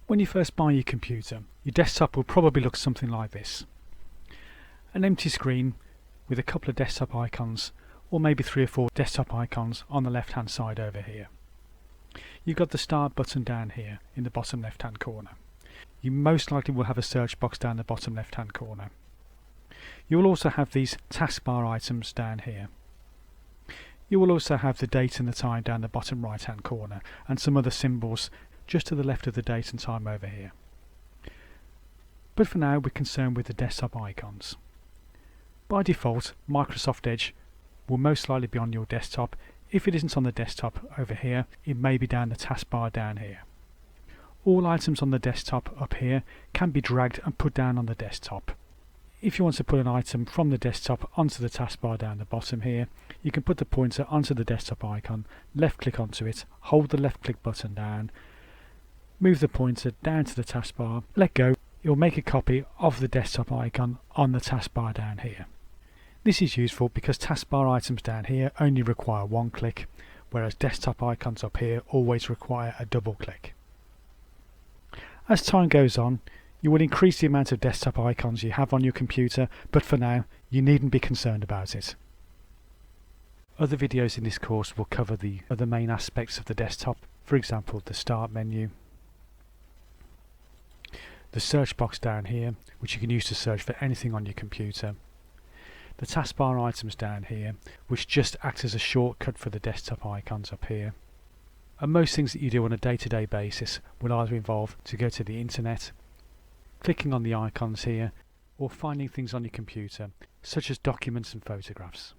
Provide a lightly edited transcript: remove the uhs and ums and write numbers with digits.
When you first buy your computer, your desktop will probably look something like this. An empty screen with a couple of desktop icons, or maybe 3 or 4 desktop icons on the left hand side over here. You've got the start button down here in the bottom left hand corner. You most likely will have a search box down the bottom left hand corner. You will also have these taskbar items down here. You will also have the date and the time down the bottom right hand corner, and some other symbols just to the left of the date and time over here. But for now we're concerned with the desktop icons. By default, Microsoft Edge will most likely be on your desktop. If it isn't on the desktop over here, it may be down the taskbar down here. All items on the desktop up here can be dragged and put down on the desktop. If you want to put an item from the desktop onto the taskbar down the bottom here, you can put the pointer onto the desktop icon, left click onto it, hold the left click button down, move the pointer down to the taskbar, let go, it will make a copy of the desktop icon on the taskbar down here. This is useful because taskbar items down here only require one click, whereas desktop icons up here always require a double click. As time goes on, you will increase the amount of desktop icons you have on your computer, but for now, you needn't be concerned about it. Other videos in this course will cover the other main aspects of the desktop, for example the start menu, the search box down here, which you can use to search for anything on your computer, the taskbar items down here, which just act as a shortcut for the desktop icons up here. And most things that you do on a day-to-day basis will either involve to go to the internet, clicking on the icons here, or finding things on your computer, such as documents and photographs.